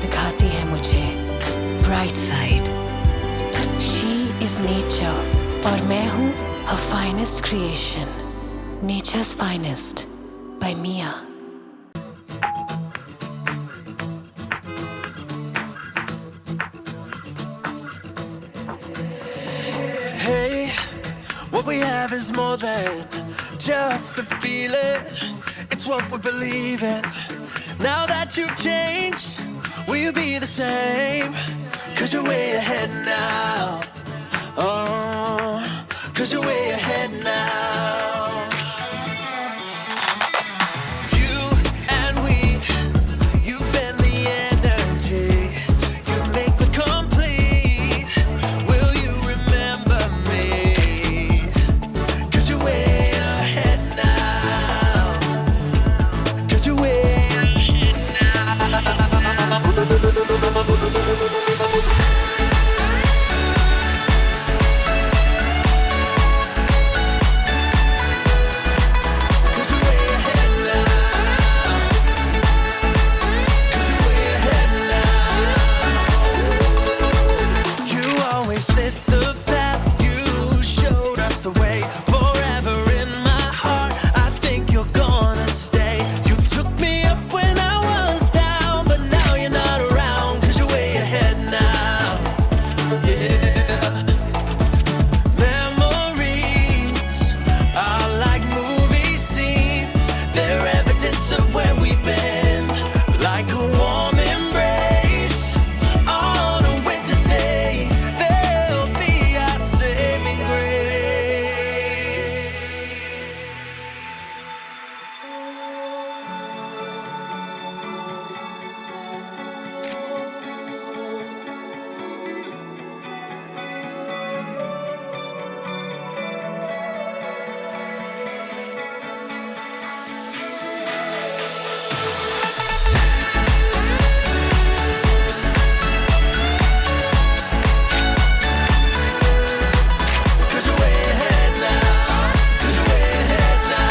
दिखाती है मुझे bright side. She is nature और मैं हूँ her finest creation, nature's finest by Mia. Hey, what we have is more than just a feeling. It's what we believe in. Now that you've changed, will you be the same? 'Cause you're way ahead now. Oh, 'cause you're way ahead now. You and we, you've been the energy. You make me complete. Will you remember me? 'Cause you're way ahead now. 'Cause you're way ahead now. 'Cause you're way ahead now. 'Cause you're way ahead now. You always lit the path. You showed us the way. Forever in my heart, I think you're gonna stay. You took me up when I was down, but now you're not around. 'Cause you're way ahead now. Yeah. Memories are like movie scenes. They're evidence of where we've been. Like a warm embrace on a winter's day, they'll be our saving grace. Cause you're way ahead now. Cause you're way ahead now.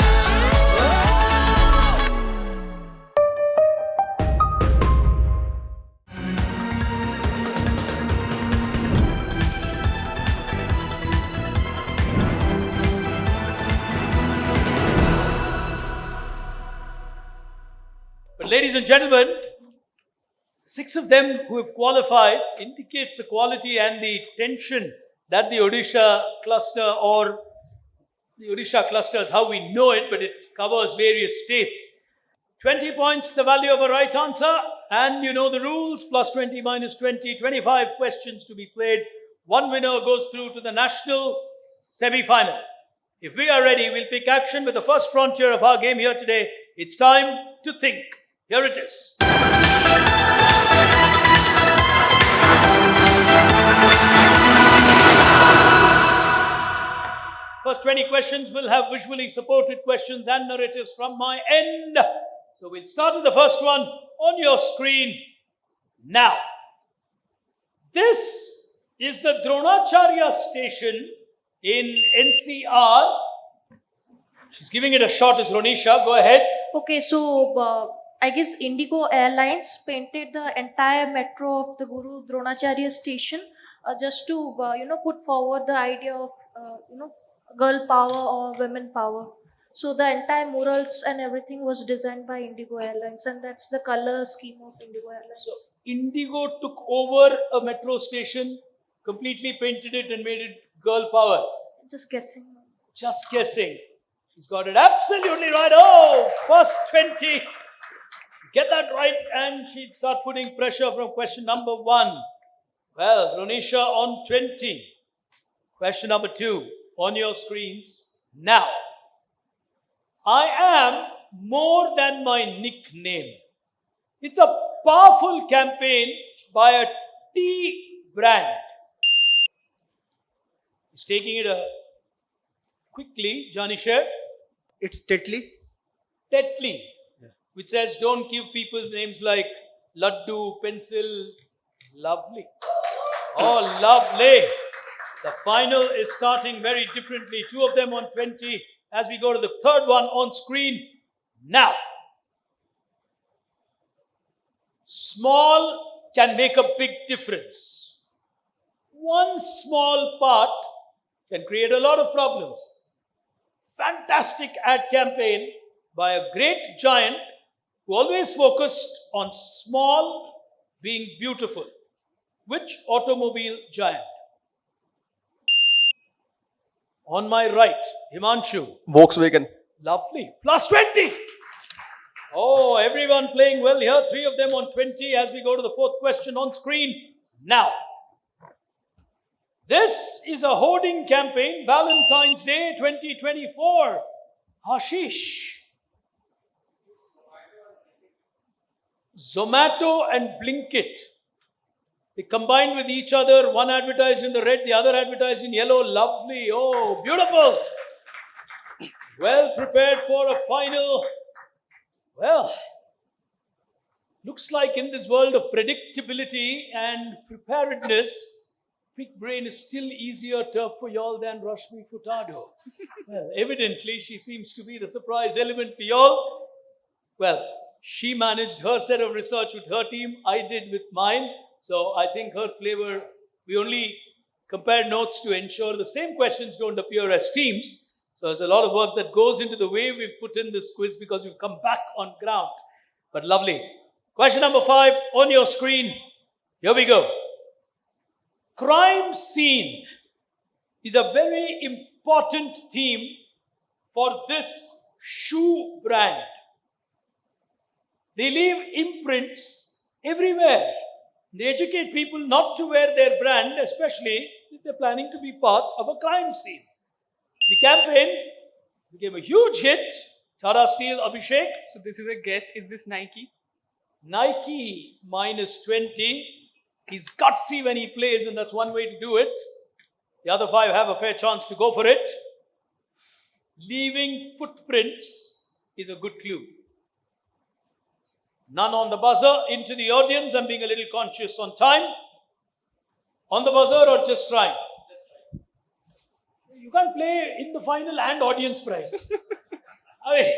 But ladies and gentlemen, 6 of them who have qualified indicates the quality and the tension that the Odisha cluster, or the Odisha cluster is how we know it, but it covers various states. 20 points, the value of a right answer, and you know the rules, plus 20 minus 20, 25 questions to be played. One winner goes through to the national semi-final. If we are ready, we'll pick action with the first frontier of our game here today. It's time to think. Here it is. First 20 questions will have visually supported questions and narratives from my end. So we'll start with the first one on your screen now. This is the Dronacharya station in NCR. She's giving it a shot, is Ronisha. Go ahead. Okay, so I guess Indigo Airlines painted the entire metro of the Guru Dronacharya station just to put forward the idea of girl power or women power. So the entire murals and everything was designed by Indigo Airlines, and that's the color scheme of Indigo Airlines. So Indigo took over a metro station, completely painted it and made it girl power. Just guessing. Just guessing. She's got it absolutely right. Oh, first 20. Get that right, and she'd start putting pressure from question number 1. Well, Ronisha on 20. Question number 2 on your screens now. I am more than my nickname. It's a powerful campaign by a tea brand. He's taking it quickly, Johnny Sher. It's Tetley. Tetley, which says don't give people names like Laddu, Pencil. Lovely. Oh, lovely. The final is starting very differently. 2 of them on 20 as we go to the third one on screen now. Small can make a big difference. One small part can create a lot of problems. Fantastic ad campaign by a great giant who always focused on small being beautiful. Which automobile giant? On my right, Himanshu. Volkswagen. Lovely. Plus 20. Oh, everyone playing well here. 3 of them on 20 as we go to the fourth question on screen now. This is a hoarding campaign, Valentine's Day 2024. Ashish. Zomato and Blinkit. They combined with each other. One advertised in the red, the other advertised in yellow. Lovely. Oh, beautiful. Well prepared for a final. Well, looks like in this world of predictability and preparedness, big brain is still easier turf for y'all than Rashmi Furtado. Well, evidently, she seems to be the surprise element for y'all. Well, she managed her set of research with her team. I did with mine. So I think her flavor, we only compare notes to ensure the same questions don't appear as teams. So there's a lot of work that goes into the way we've put in this quiz because we've come back on ground. But lovely. Question number 5 on your screen. Here we go. Crime scene is a very important theme for this shoe brand. They leave imprints everywhere. They educate people not to wear their brand, especially if they're planning to be part of a crime scene. The campaign became a huge hit. Tata Steel, Abhishek. So this is a guess. Is this Nike? Nike minus 20. He's gutsy when he plays, and that's one way to do it. The other 5 have a fair chance to go for it. Leaving footprints is a good clue. None on the buzzer. Into the audience. I'm being a little conscious on time. On the buzzer or just trying? You can't play in the final and audience prize. I mean,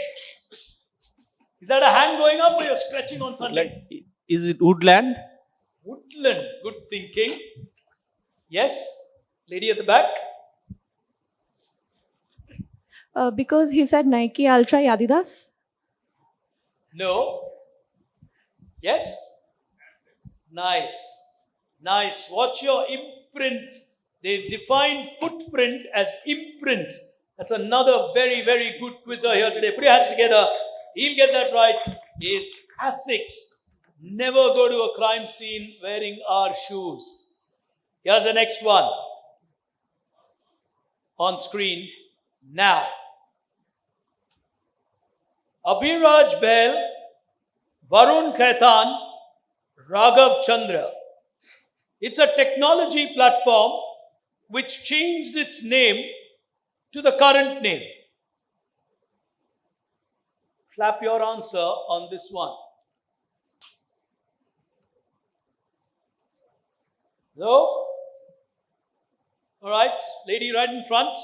is that a hand going up or you're stretching on something? Is it woodland? Woodland. Good thinking. Yes. Lady at the back. Because he said Nike, I'll try Adidas. No. Yes? Nice. Nice. Watch your imprint. They defined footprint as imprint. That's another very, very good quizzer here today. Put your hands together. He'll get that right. Is Asics. Never go to a crime scene wearing our shoes. Here's the next one. On screen now. Abhiraj Bahl, Varun Khaitan, Raghav Chandra. It's a technology platform which changed its name to the current name. Clap your answer on this one. No? All right, lady right in front.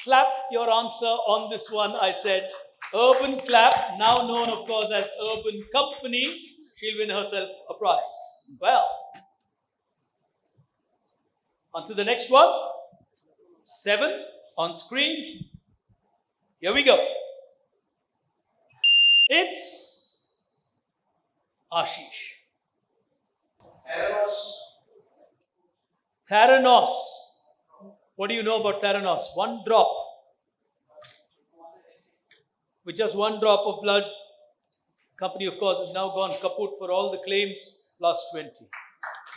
Clap your answer on this one, I said. Urban Clap, now known, of course, as Urban Company. She'll win herself a prize. Well, on to the next one. 7 on screen. Here we go. It's Ashish. Theranos. What do you know about Theranos? One drop. With just one drop of blood. Company, of course, has now gone kaput for all the claims. Plus 20.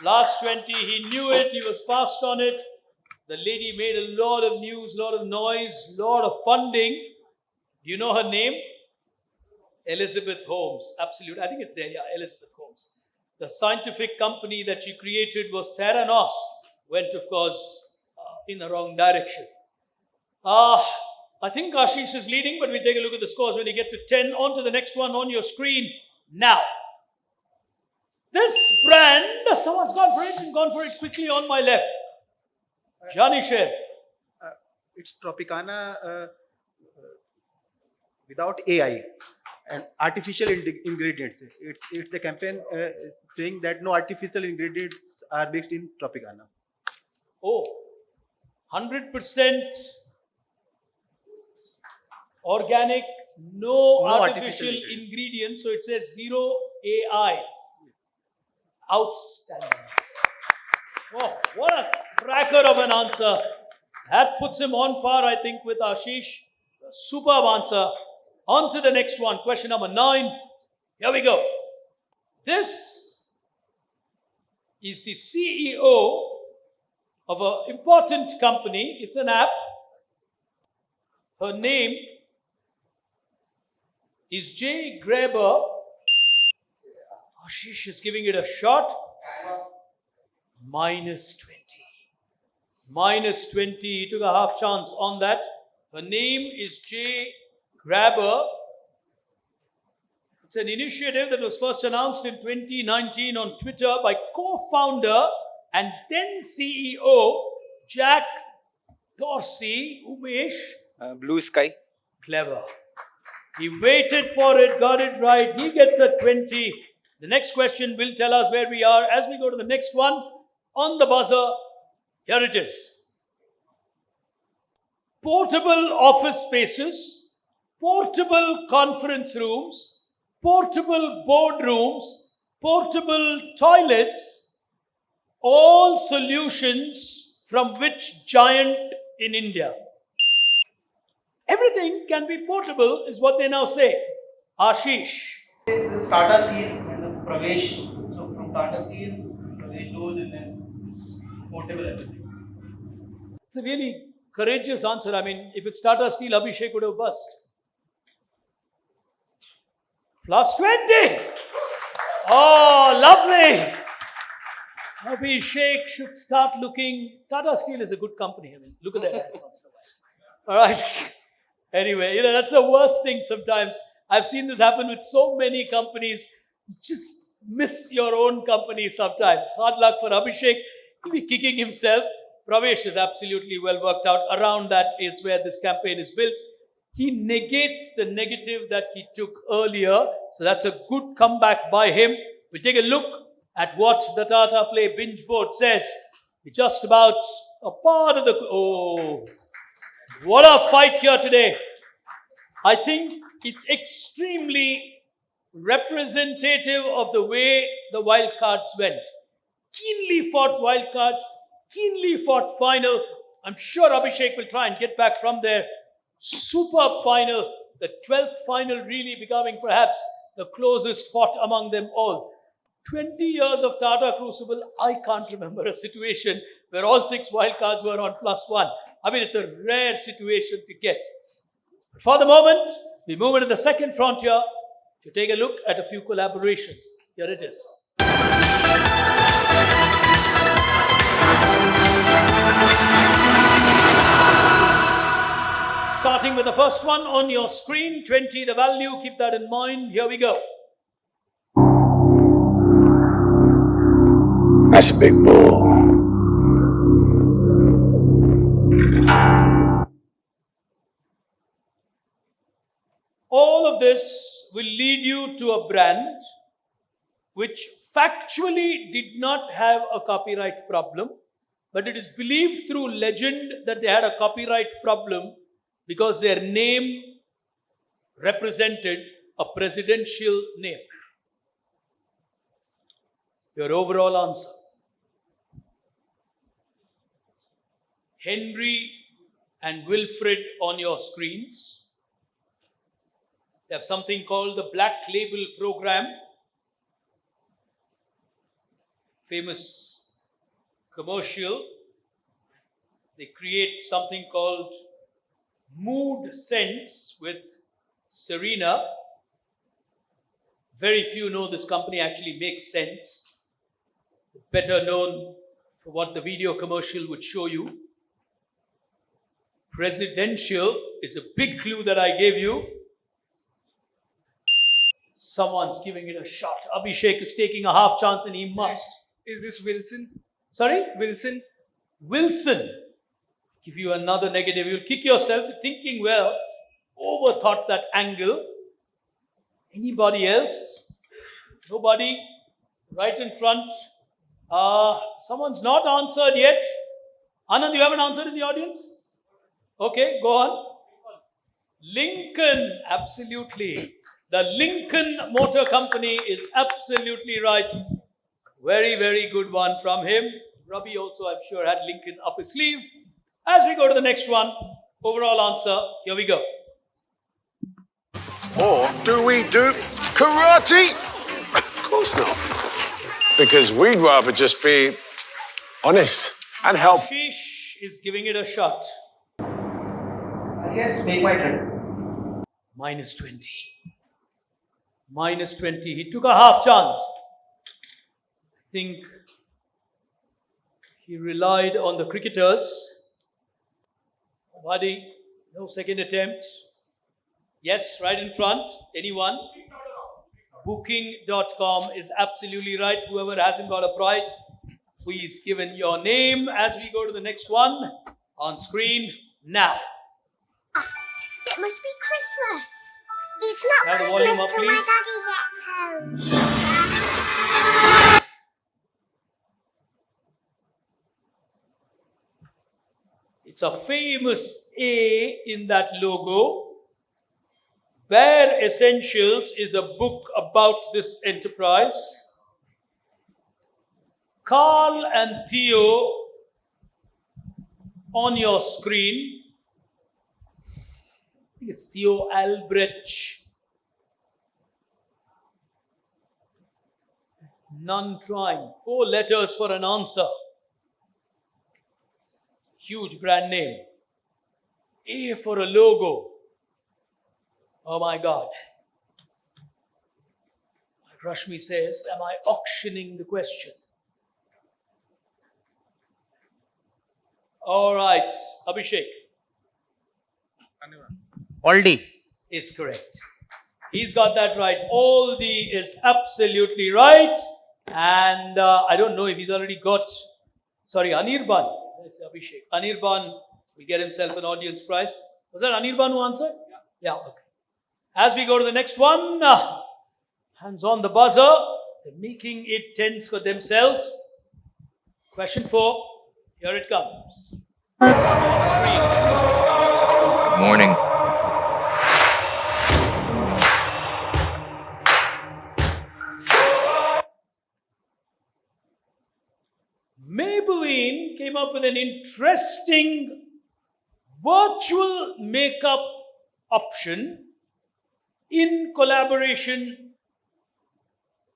Last 20, he knew it. He was fast on it. The lady made a lot of news, lot of noise, lot of funding. Do you know her name? Elizabeth Holmes. Absolutely. I think it's there. Yeah, Elizabeth Holmes. The scientific company that she created was Theranos. Went, of course, in the wrong direction. I think Ashish is leading, but we'll take a look at the scores when you get to 10. On to the next one on your screen now. This brand, someone's gone for it and gone for it quickly on my left. Janisher. It's Tropicana without AI. and artificial ingredients. It's the campaign saying that no artificial ingredients are mixed in Tropicana. Oh, 100% organic, no artificial artificial ingredients. So it says zero AI. Outstanding. Oh, what a cracker of an answer. That puts him on par, I think, with Ashish. Superb answer. On to the next one. Question number 9. Here we go. This is the CEO of an important company. It's an app. Her name is Jay Graber. Ashish is giving it a shot. Minus 20. Minus 20. He took a half chance on that. Her name is Jay Graber. It's an initiative that was first announced in 2019 on Twitter by co-founder and then CEO Jack Dorsey. Umesh. Blue sky. Clever. He waited for it, got it right. He gets a 20. The next question will tell us where we are. As we go to the next one, on the buzzer, here it is. Portable office spaces, portable conference rooms, portable boardrooms, portable toilets, all solutions from which giant in India? Everything can be portable is what they now say. Ashish. This is Tata Steel and Pravesh. So from Tata Steel, Pravesh doors and then it's portable everything. It's a really courageous answer. I mean, if it's Tata Steel, Abhishek would have bust. Plus 20. Oh, lovely. Abhishek should start looking. Tata Steel is a good company. I mean, look at that once in a while. All right. Anyway, that's the worst thing sometimes. I've seen this happen with so many companies. You just miss your own company sometimes. Hard luck for Abhishek. He'll be kicking himself. Pravesh is absolutely well worked out. Around that is where this campaign is built. He negates the negative that he took earlier. So that's a good comeback by him. We'll take a look at what the Tata Play binge board says. We're just about a part of the... Oh, what a fight here today. I think it's extremely representative of the way the wildcards went. Keenly fought wildcards, keenly fought final. I'm sure Abhishek will try and get back from there. Superb final. The 12th final really becoming perhaps the closest fought among them all. 20 years of Tata Crucible, I can't remember a situation where all 6 wildcards were on +1. I mean, it's a rare situation to get. But for the moment, we move into the second frontier to take a look at a few collaborations. Here it is. Starting with the first one on your screen, 20 the value, keep that in mind. Here we go. That's a big bull. All of this will lead you to a brand which factually did not have a copyright problem, but it is believed through legend that they had a copyright problem because their name represented a presidential name. Your overall answer. Henry and Wilfred on your screens. They have something called the Black Label Program. Famous commercial. They create something called Mood Scents with Serena. Very few know this company actually makes scents. Better known for what the video commercial would show you. Presidential is a big clue that I gave you. Someone's giving it a shot. Abhishek is taking a half chance and he must. Is this Wilson? Sorry? Wilson? Wilson. Give you another negative. You'll kick yourself thinking, well, overthought that angle. Anybody else? Nobody? Right in front. Someone's not answered yet. Anand, you haven't answered in the audience? Okay, go on. Lincoln, absolutely. The Lincoln Motor Company is absolutely right. Very, very good one from him. Ravi also, I'm sure, had Lincoln up his sleeve. As we go to the next one, overall answer, here we go. Or do we do karate? Of course not. Because we'd rather just be honest and help. Ashish is giving it a shot. I guess make my trip. Minus 20. Minus 20. He took a half chance. I think he relied on the cricketers. Nobody, no second attempt. Yes, right in front. Anyone? Booking.com is absolutely right. Whoever hasn't got a prize, please give in your name as we go to the next one on screen now. It must be Christmas. It's not Have the volume Christmas up, till my please. daddy gets home. It's a famous A in that logo. Bare Essentials is a book about this enterprise. Carl and Theo on your screen. I think it's Theo Albrecht. None trying. 4 letters for an answer. Huge brand name. A for a logo. Oh my God. Like Rashmi says, am I auctioning the question? All right, Abhishek. Aldi. Is correct. He's got that right. Aldi is absolutely right. And I don't know if he's already got, Anirban. That's Abhishek. Anirban will get himself an audience prize. Was that Anirban who answered? Yeah, okay. As we go to the next one, hands on the buzzer. They're making it tense for themselves. Question 4. Here it comes. On screen. Good morning. Maybelline came up with an interesting virtual makeup option in collaboration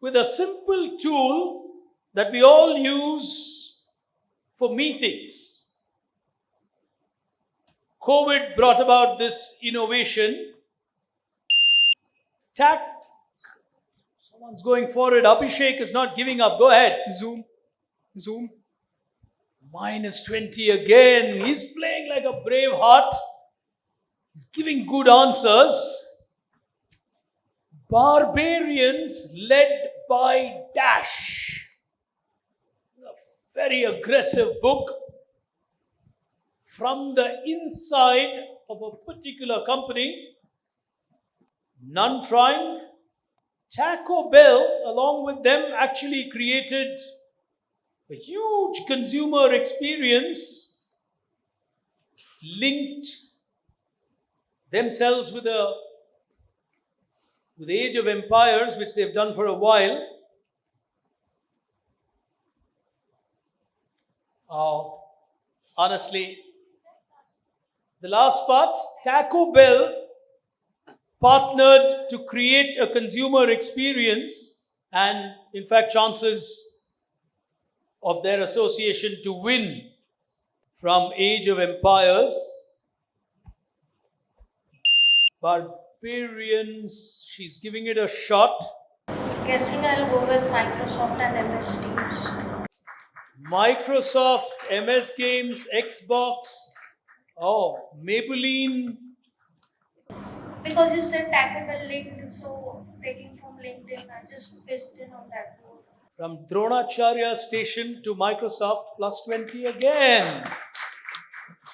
with a simple tool that we all use for meetings. COVID brought about this innovation. Someone's going for it. Abhishek is not giving up. Go ahead. Zoom. Minus 20 again. He's playing like a brave heart. He's giving good answers. Barbarians led by Dash. A very aggressive book from the inside of a particular company. None trying. Taco Bell, along with them, actually created a huge consumer experience, linked themselves with the Age of Empires, which they've done for a while. Honestly, the last part, Taco Bell partnered to create a consumer experience, and in fact, chances of their association to win from Age of Empires. Barbarians, she's giving it a shot. Guessing I'll go with Microsoft and MS Teams. Microsoft, MS Games, Xbox. Oh, Maybelline. Because you said Taco Bell linked, so taking from LinkedIn, I just pasted in on that board. From Dronacharya Station to Microsoft, plus 20 again.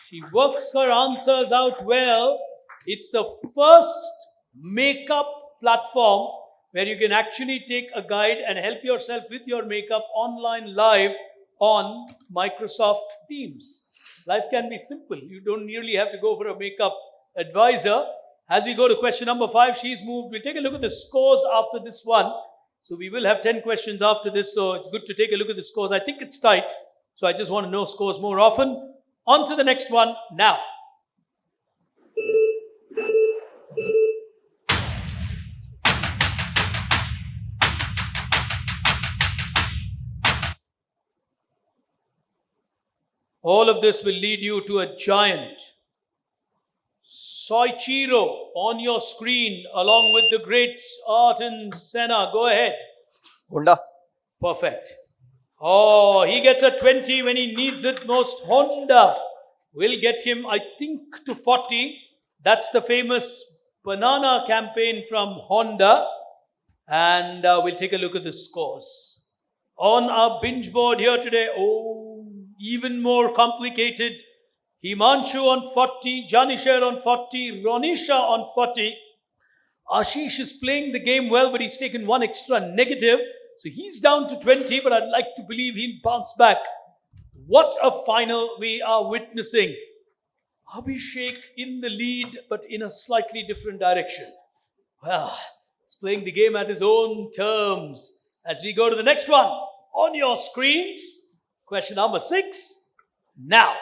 She works her answers out well. It's the first makeup platform where you can actually take a guide and help yourself with your makeup online live on Microsoft Teams. Life can be simple. You don't really have to go for a makeup advisor. As we go to question number 5, she's moved. We'll take a look at the scores after this one. So we will have 10 questions after this. So it's good to take a look at the scores. I think it's tight. So I just want to know scores more often. On to the next one now. All of this will lead you to a giant. Soichiro on your screen along with the great Ayrton Senna. Go ahead. Honda. Perfect. Oh, he gets a 20 when he needs it most. Honda will get him, I think, to 40. That's the famous banana campaign from Honda. And we'll take a look at the scores. On our binge board here today, even more complicated. Himanshu on 40, Janishar on 40, Ronisha on 40. Ashish is playing the game well, but he's taken one extra negative. So he's down to 20, but I'd like to believe he'll bounce back. What a final we are witnessing. Abhishek in the lead, but in a slightly different direction. Well, he's playing the game at his own terms. As we go to the next one, on your screens, question number 6, now.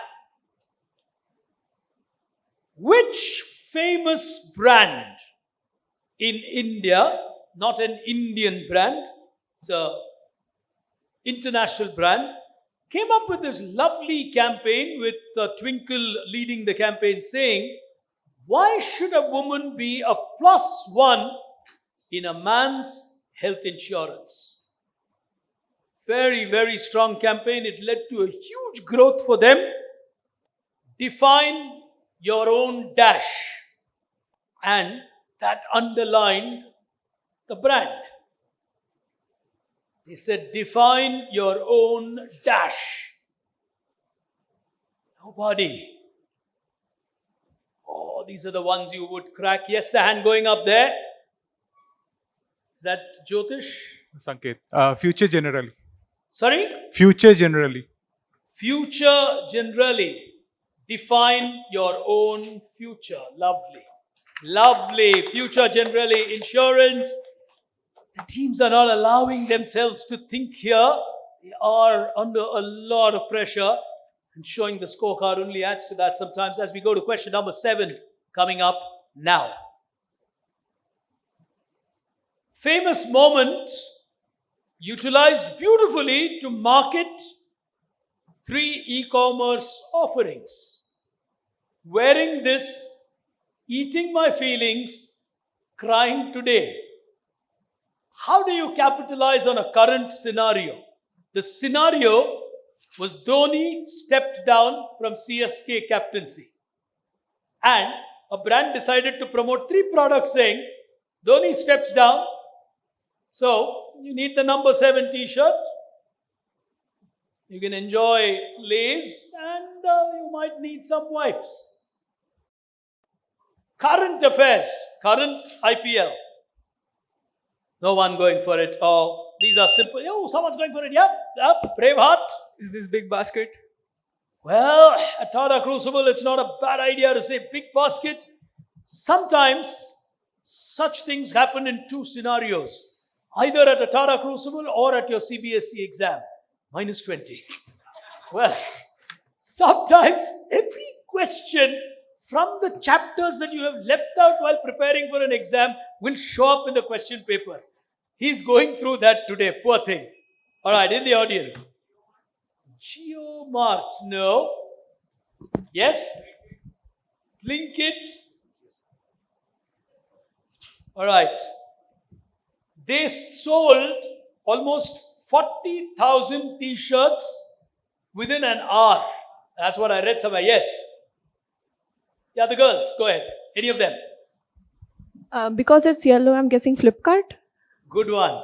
Which famous brand in India, not an Indian brand, it's an international brand, came up with this lovely campaign with Twinkle leading the campaign saying, why should a woman be a +1 in a man's health insurance? Very, very strong campaign. It led to a huge growth for them. Define your own dash. And that underlined the brand. They said, define your own dash. Nobody. Oh, these are the ones you would crack. Yes, the hand going up there. Is that Jyotish? Sanket. Future generally. Sorry? Future generally. Future generally. Define your own future. Lovely. Lovely. Future generally. Insurance. The teams are not allowing themselves to think here. They are under a lot of pressure. And showing the scorecard only adds to that sometimes. As we go to question number 7, coming up now. Famous moment utilized beautifully to market 3 e-commerce offerings. Wearing this, eating my feelings, crying today. How do you capitalize on a current scenario? The scenario was Dhoni stepped down from CSK captaincy. And a brand decided to promote 3 products saying, Dhoni steps down, so you need the number 7 t-shirt. You can enjoy Lay's and you might need some wipes. Current affairs, current IPL. No one going for it. Oh, these are simple. Oh, someone's going for it. Yep, Braveheart. Is this big basket? Well, at Tata Crucible, it's not a bad idea to say big basket. Sometimes such things happen in 2 scenarios. Either at a Tata Crucible or at your CBSE exam. -20. Well, sometimes every question from the chapters that you have left out while preparing for an exam will show up in the question paper. He's going through that today, poor thing. All right, in the audience. GeoMart, no. Yes? Blinkit. All right. They sold almost 40,000 t-shirts within an hour. That's what I read somewhere. Yes. Yeah, the girls, go ahead. Any of them? Because it's yellow, I'm guessing Flipkart. Good one.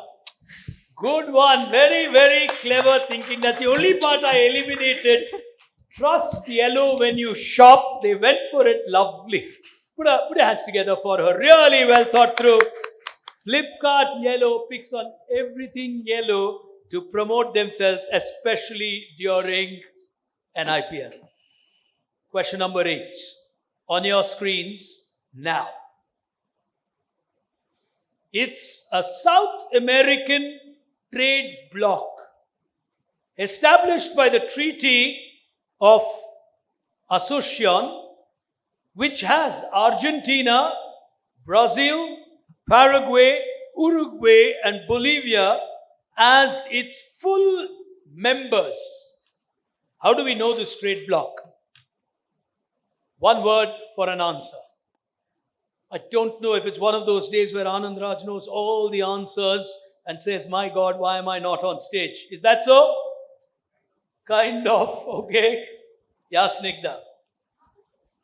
Good one. Very, very clever thinking. That's the only part I eliminated. Trust yellow when you shop. They went for it. Lovely. Put your hands together for her. Really well thought through. Flipkart Yellow picks on everything yellow to promote themselves, especially during an IPL. Question number 8 on your screens now. It's a South American trade bloc established by the Treaty of Association, which has Argentina, Brazil, Paraguay, Uruguay, and Bolivia as its full members. How do we know this trade bloc? One word for an answer. I don't know if it's one of those days where Anand Raj knows all the answers and says, my God, why am I not on stage? Is that so? Kind of, okay. Yasnigda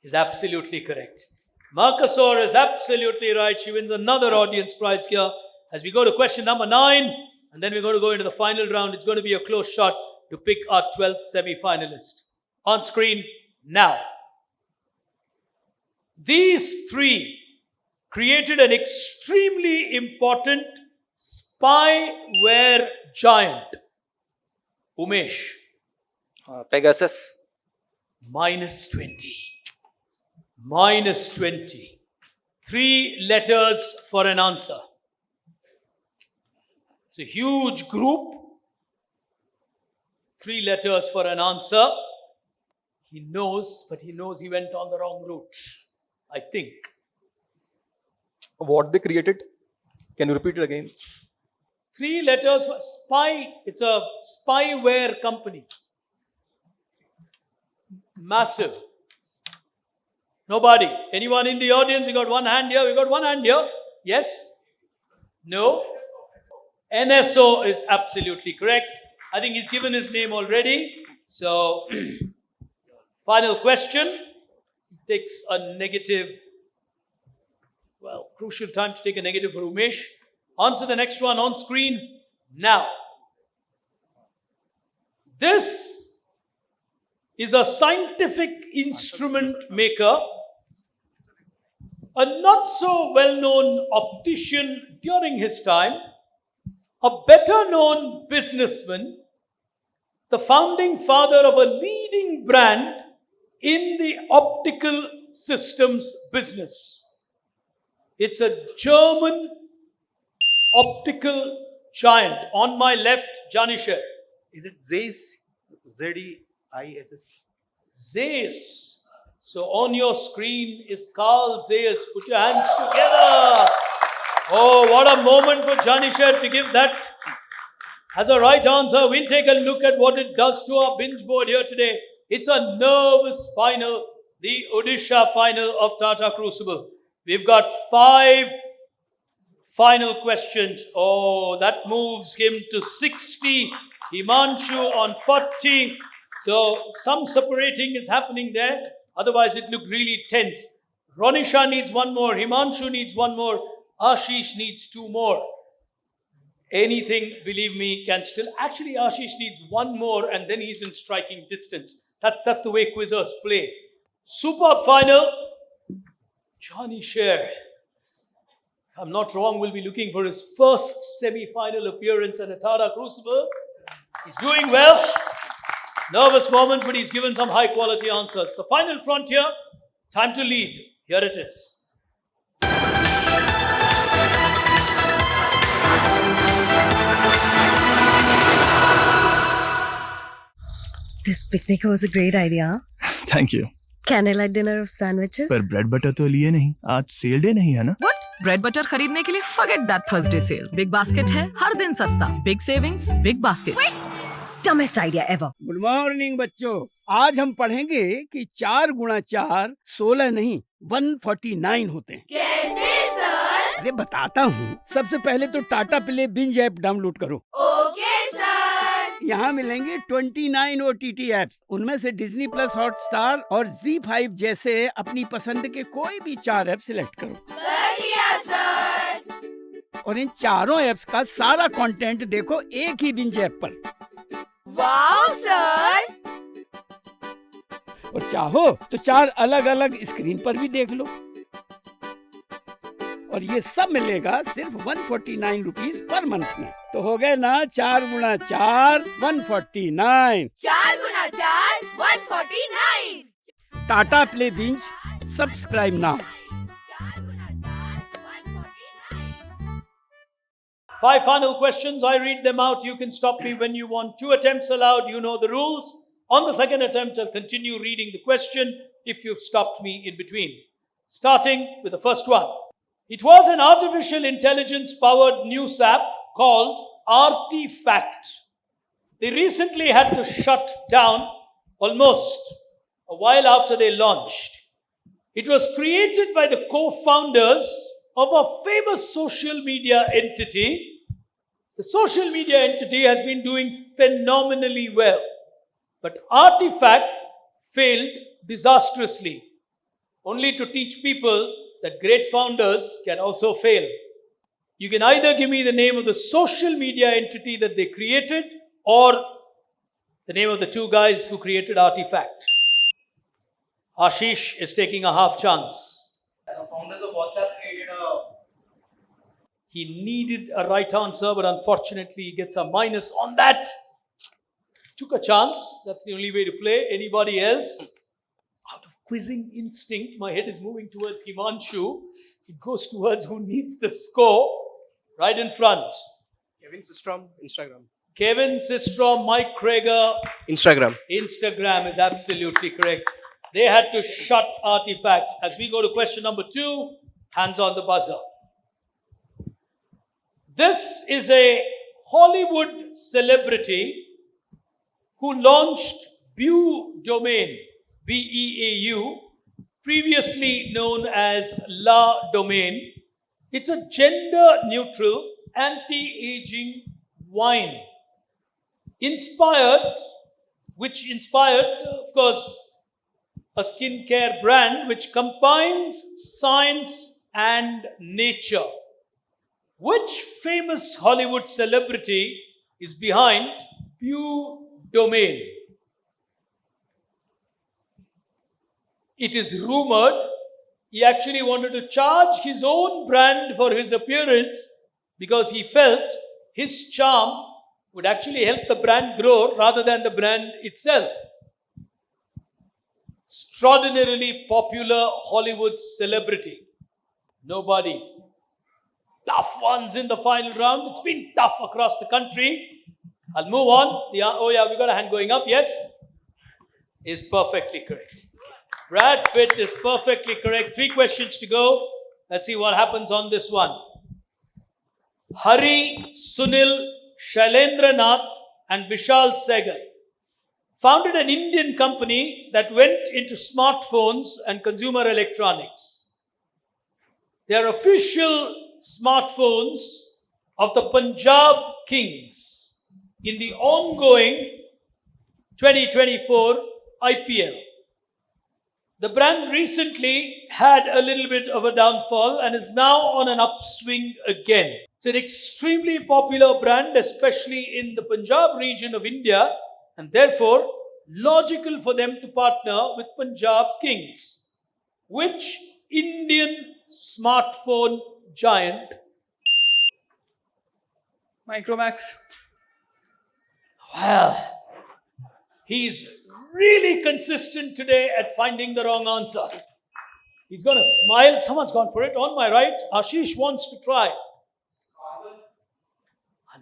is absolutely correct. Marcusor is absolutely right. She wins another audience prize here. As we go to question number 9, and then we're going to go into the final round. It's going to be a close shot to pick our 12th semi-finalist. On screen now. These 3 created an extremely important spyware giant. Umesh. Pegasus. Minus 20. Minus 20. 3 letters for an answer. It's a huge group. 3 letters for an answer. He knows, but he knows he went on the wrong route, I think. What they created? Can you repeat it again? 3 letters for spy. It's a spyware company. Massive. Nobody. Anyone in the audience? You got one hand here. We got one hand here. Yes? No? NSO is absolutely correct. I think he's given his name already. So, final question. Takes a negative. Well, crucial time to take a negative for Umesh. On to the next one on screen now. This is a scientific instrument maker, a not so well-known optician during his time, a better-known businessman, the founding father of a leading brand in the optical systems business. It's a German optical giant. On my left, Janisher. Is it Zeiss? Z-E-I-S-S. Zeiss. So on your screen is Carl Zeiss. Put your hands together. Oh, what a moment for Janisher to give that as a right answer. We'll take a look at what it does to our binge board here today. It's a nervous final, the Odisha final of Tata Crucible. We've got 5 final questions. Oh, that moves him to 60. Himanshu on 40. So some separating is happening there. Otherwise, it looked really tense. Ronisha needs 1 more. Himanshu needs 1 more. Ashish needs 2 more. Anything, believe me, can still... Actually, Ashish needs 1 more and then he's in striking distance. That's the way quizzers play. Superb final. Johnny Sher, if I'm not wrong, will be looking for his first semi-final appearance at a Tata Crucible. He's doing well. Nervous moments, but he's given some high-quality answers. The final frontier, time to lead. Here it is. This picnic was a great idea. Thank you. Candlelight dinner of sandwiches. पर bread butter तो लिए नहीं. आज cell day नहीं है ना? What? Bread butter खरीदने के लिए forget that Thursday sale. Big basket है, हर दिन सस्ता. Big savings, big basket. Wait. Dumbest idea ever. Good morning बच्चों. आज हम पढ़ेंगे कि 4 गुणा 4 16 नहीं 149 होते हैं. कैसे सर? अरे बताता हूँ. सबसे पहले तो Tata play binge app download करो. Okay sir. यहाँ मिलेंगे 29 OTT ऐप्स. उनमें से डिज्नी प्लस हॉटस्टार और Z5 जैसे अपनी पसंद के कोई भी 4 ऐप सिलेक्ट करो. बढ़िया सर. और इन चारों ऐप्स का सारा कंटेंट देखो एक ही बिंज ऐप पर. Wow sir. और चाहो तो 4 अलग अलग स्क्रीन पर भी देख लो. और ये सब मिलेगा सिर्फ 149 रुपीज पर मंथ में। तो हो गए ना 4 गुना 4 149। 4 गुना 4 149। Tata play binge subscribe now. 5 final questions. I read them out. You can stop me when you want. 2 attempts allowed. You know the rules. On the second attempt, I'll continue reading the question if you've stopped me in between. Starting with the first one. It was an artificial intelligence powered news app called Artifact. They recently had to shut down almost a while after they launched. It was created by the co-founders of a famous social media entity. The social media entity has been doing phenomenally well, but Artifact failed disastrously, only to teach people that great founders can also fail. You can either give me the name of the social media entity that they created or the name of the 2 guys who created Artifact. Ashish is taking a half chance. The founders of WhatsApp created a... He needed a right answer, but unfortunately he gets a minus on that. Took a chance. That's the only way to play. Anybody else? Out of quizzing instinct, my head is moving towards Himanshu. It goes towards who needs the score. Right in front. Kevin Systrom, Instagram. Kevin Systrom, Mike Krager. Instagram. Instagram is absolutely correct. They had to shut Artifact. As we go to question number 2, hands on the buzzer. This is a Hollywood celebrity who launched Beau Domain, B-E-A-U, previously known as La Domain. It's a gender-neutral, anti-aging wine. Which inspired, of course, a skincare brand which combines science and nature. Which famous Hollywood celebrity is behind Beau Domain? It is rumored he actually wanted to charge his own brand for his appearance because he felt his charm would actually help the brand grow rather than the brand itself. Extraordinarily popular Hollywood celebrity. Nobody. Tough ones in the final round. It's been tough across the country. I'll move on. We got a hand going up. Yes? Is perfectly correct. Brad Pitt is perfectly correct. 3 questions to go. Let's see what happens on this one. Hari, Sunil, Shailendranath and Vishal Segar founded an Indian company that went into smartphones and consumer electronics. They are official smartphones of the Punjab Kings in the ongoing 2024 IPL. The brand recently had a little bit of a downfall and is now on an upswing again. It's an extremely popular brand, especially in the Punjab region of India, and therefore logical for them to partner with Punjab Kings. Which Indian smartphone giant? Micromax. Well, he's really consistent today at finding the wrong answer. He's going to smile. Someone's gone for it. On my right, Ashish wants to try.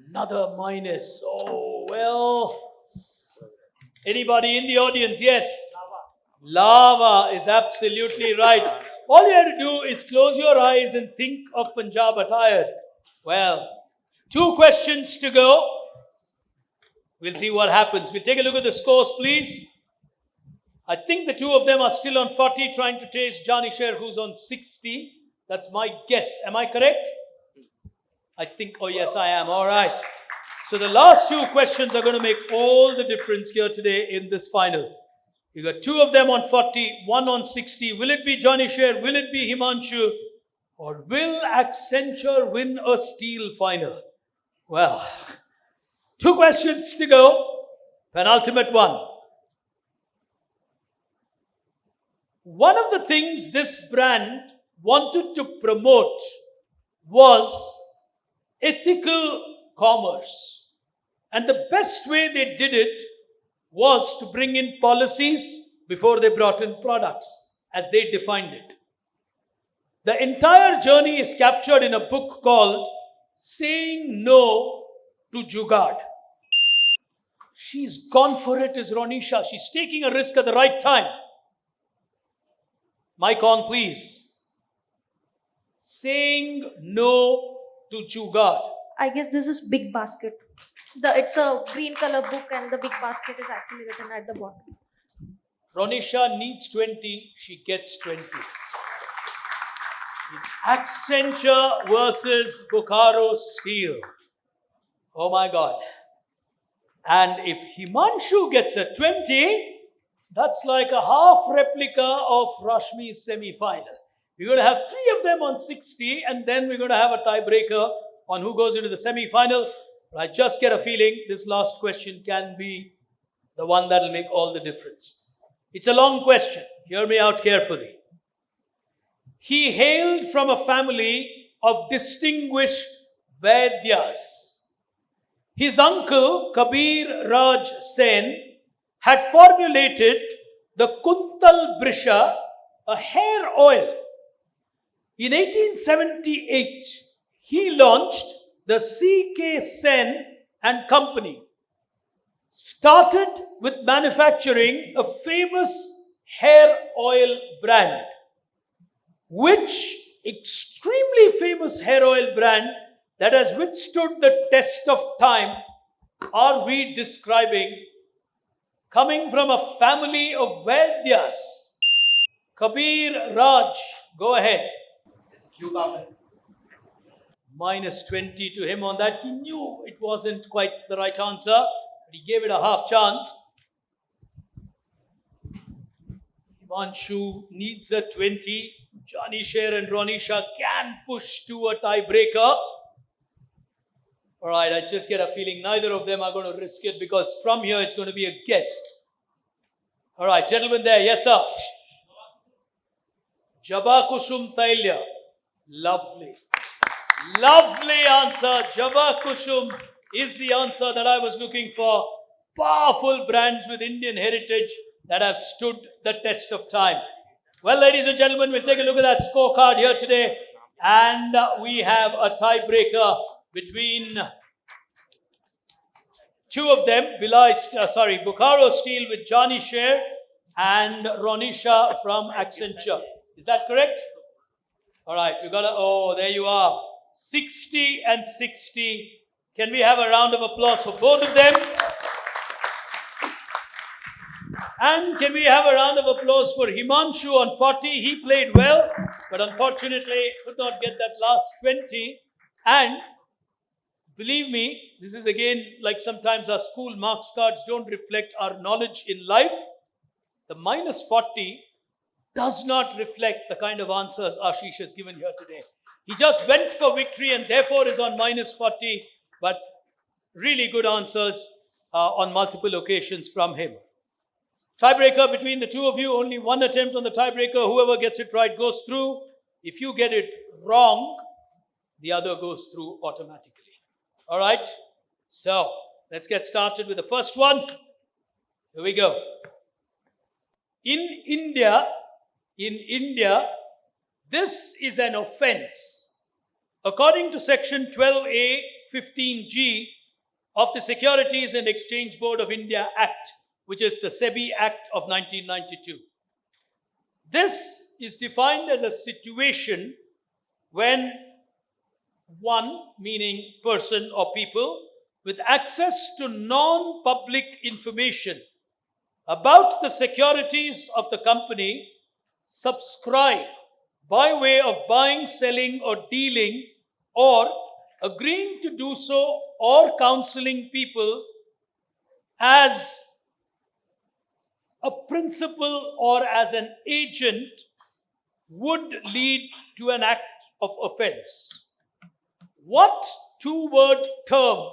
Another minus. Oh, well. Anybody in the audience? Yes. Lava is absolutely right. All you have to do is close your eyes and think of Punjab attire. Well, 2 questions to go. We'll see what happens. We'll take a look at the scores, please. I think the 2 of them are still on 40, trying to chase Johnny Sher, who's on 60. That's my guess. Am I correct? I think, oh yes, I am. All right. So the last 2 questions are going to make all the difference here today in this final. You got 2 of them on 40, 1 on 60. Will it be Johnny Sher? Will it be Himanshu? Or will Accenture win a steel final? Well, 2 questions to go. Penultimate one. One of the things this brand wanted to promote was ethical commerce. And the best way they did it was to bring in policies before they brought in products, as they defined it. The entire journey is captured in a book called Saying No to Jugaad. She's gone for it, is Ronisha. She's taking a risk at the right time. Mic on, please. Saying No to Jugaad. I guess this is Big Basket. It's a green color book and the Big Basket is actually written at the bottom. Ronisha needs 20, she gets 20. It's Accenture versus Bokaro Steel. Oh my God. And if Himanshu gets a 20, that's like a half replica of Rashmi's semi-final. We're going to have 3 of them on 60, and then we're going to have a tiebreaker on who goes into the semi-final. But I just get a feeling this last question can be the one that will make all the difference. It's a long question. Hear me out carefully. He hailed from a family of distinguished Vaidyas. His uncle, Kabir Raj Sen, had formulated the Kuntal Brisha, a hair oil. In 1878, he launched the C.K. Sen and Company, started with manufacturing a famous hair oil brand. Which extremely famous hair oil brand that has withstood the test of time are we describing, coming from a family of Vaidyas? Kabir Raj, go ahead. It's Q carpet. Minus 20 to him on that. He knew it wasn't quite the right answer, but he gave it a half chance. Himanshu needs a 20. Johnny Sher and Ronisha can push to a tiebreaker. All right, I just get a feeling neither of them are going to risk it, because from here it's going to be a guess. All right, gentlemen there, yes sir. Jaba Kusum Tailya. Lovely. Lovely answer. Jaba Kusum is the answer that I was looking for. Powerful brands with Indian heritage that have stood the test of time. Well, ladies and gentlemen, we'll take a look at that scorecard here today. And we have a tiebreaker between 2 of them. Bokaro Steel with Johnny Sher and Ronisha from Accenture. Is that correct? All right, we got there you are. 60 and 60. Can we have a round of applause for both of them? And can we have a round of applause for Himanshu on 40? He played well, but unfortunately could not get that last 20. And believe me, this is again like sometimes our school marks cards don't reflect our knowledge in life. The minus 40 does not reflect the kind of answers Ashish has given here today. He just went for victory and therefore is on minus 40, but really good answers on multiple occasions from him. Tiebreaker between the 2 of you, only 1 attempt on the tiebreaker. Whoever gets it right goes through. If you get it wrong, the other goes through automatically. All right? So, let's get started with the first one. Here we go. In India, this is an offense. According to section 12A 15G of the Securities and Exchange Board of India Act, which is the SEBI Act of 1992. This is defined as a situation when one, meaning person or people, with access to non-public information about the securities of the company, subscribe by way of buying, selling, or dealing, or agreeing to do so, or counseling people as a principal or as an agent would lead to an act of offense. What 2-word term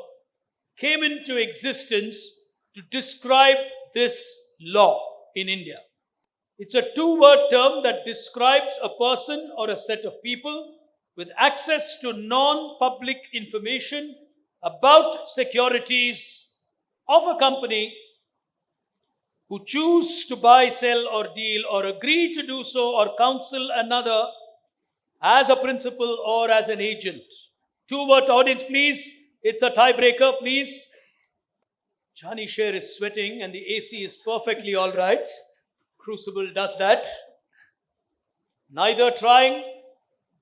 came into existence to describe this law in India? It's a 2-word term that describes a person or a set of people with access to non-public information about securities of a company who choose to buy, sell or deal or agree to do so or counsel another as a principal or as an agent. 2-word audience, please. It's a tiebreaker, please. Johnny Sher is sweating and the AC is perfectly all right. Crucible does that. Neither trying.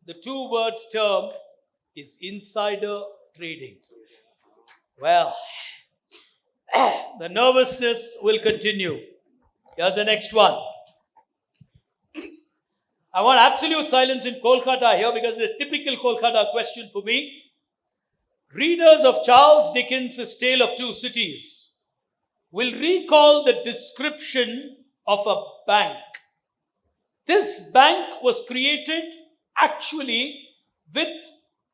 The 2-word term is insider trading. Well, the nervousness will continue. Here's the next one. I want absolute silence in Kolkata here because it's a typical Kolkata question for me. Readers of Charles Dickens' Tale of Two Cities will recall the description of a bank. This bank was created actually with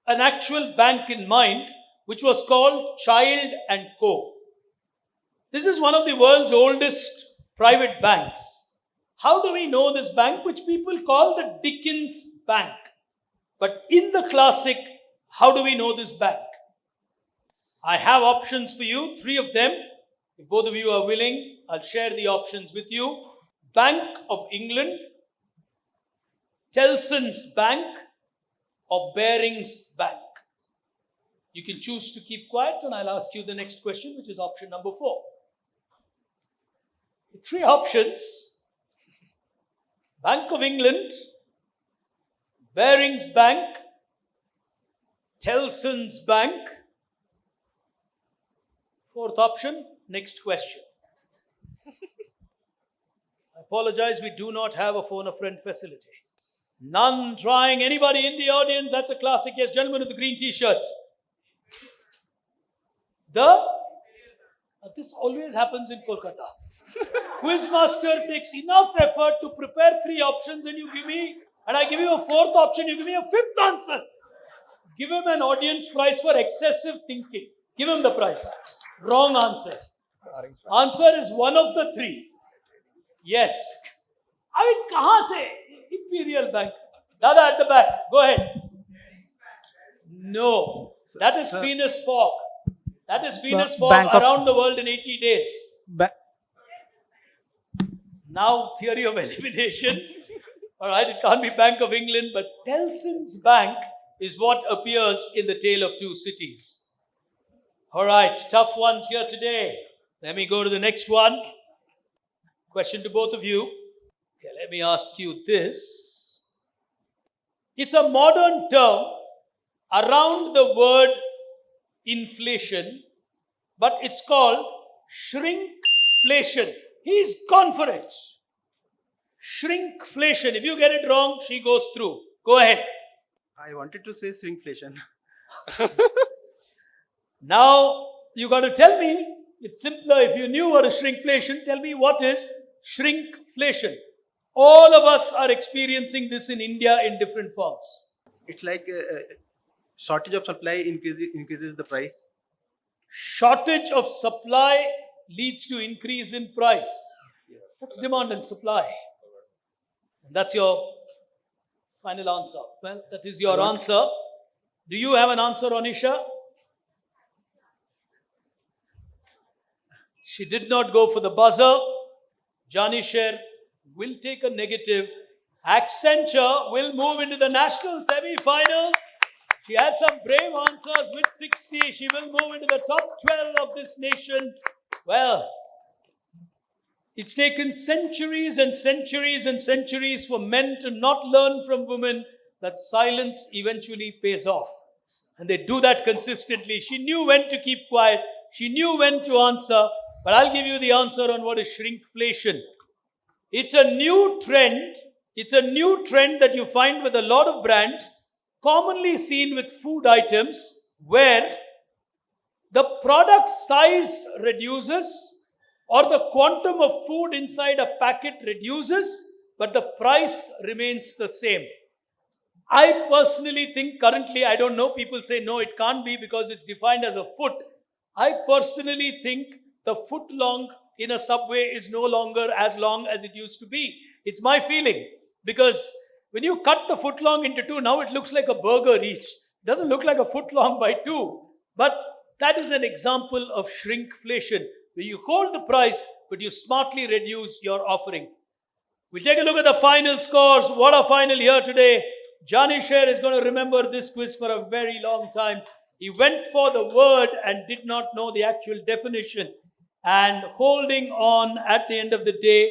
an actual bank in mind, which was called Child and Co. This is one of the world's oldest private banks. How do we know this bank, which people call the Dickens Bank? But in the classic, how do we know this bank? I have options for you, 3 of them. If both of you are willing, I'll share the options with you. Bank of England, Tellson's Bank, or Baring's Bank. You can choose to keep quiet and I'll ask you the next question, which is option number 4. 3 options. Bank of England, Baring's Bank, Tellson's Bank. 4th option, next question. I apologize, we do not have a phone a friend facility. None trying. Anybody in the audience? That's a classic. Yes, gentleman with the green t-shirt. This always happens in Kolkata. Quizmaster takes enough effort to prepare 3 options and I give you a 4th option, you give me a 5th answer. Give him an audience prize for excessive thinking. Give him the prize. Wrong answer. Answer is one of the 3. Yes. I mean, kahan se? Imperial Bank. Dada at the back. Go ahead. No. That is Venus fog. That is Venus fog around the world in 80 days. Now, theory of elimination. All right, it can't be Bank of England, but Tellson's Bank is what appears in the Tale of Two Cities. All right, tough ones here today. Let me go to the next one. Question to both of you. Okay, let me ask you this. It's a modern term around the word inflation, but it's called shrinkflation. He's gone for it. Shrinkflation. If you get it wrong, she goes through. Go ahead. I wanted to say shrinkflation. Now, you got to tell me, it's simpler. If you knew what is shrinkflation, tell me what is shrinkflation. All of us are experiencing this in India in different forms. It's like shortage of supply increases the price. Shortage of supply leads to increase in price. That's demand and supply. And that's your final answer. Well, that is your answer. Do you have an answer, Onisha? She did not go for the buzzer. Johnny Sher will take a negative. Accenture will move into the national semi-finals. She had some brave answers with 60. She will move into the top 12 of this nation. Well, it's taken centuries and centuries and centuries for men to not learn from women that silence eventually pays off. And they do that consistently. She knew when to keep quiet. She knew when to answer. But I'll give you the answer on what is shrinkflation. It's a new trend. It's a new trend that you find with a lot of brands, commonly seen with food items, where the product size reduces or the quantum of food inside a packet reduces, but the price remains the same. I personally think currently, I don't know, people say no, it can't be because it's defined as a foot. I personally think the foot long in a subway is no longer as long as it used to be. It's my feeling because When you cut the footlong into two, now it looks like a burger each. It doesn't look like a footlong by two. But that is an example of shrinkflation, where you hold the price, but you smartly reduce your offering. We'll take a look at the final scores. What a final here today. Johnny Sher is going to remember this quiz for a very long time. He went for the word and did not know the actual definition. And holding on at the end of the day,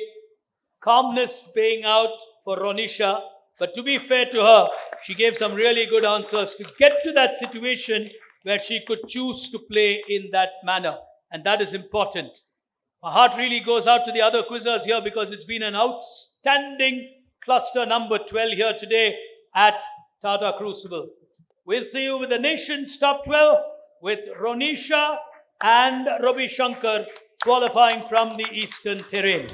calmness paying out for Ronisha. But to be fair to her, she gave some really good answers to get to that situation where she could choose to play in that manner. And that is important. My heart really goes out to the other quizzers here because it's been an outstanding cluster number 12 here today at Tata Crucible. We'll see you with the nation's top 12 with Ronisha and Ravi Shankar qualifying from the Eastern terrain.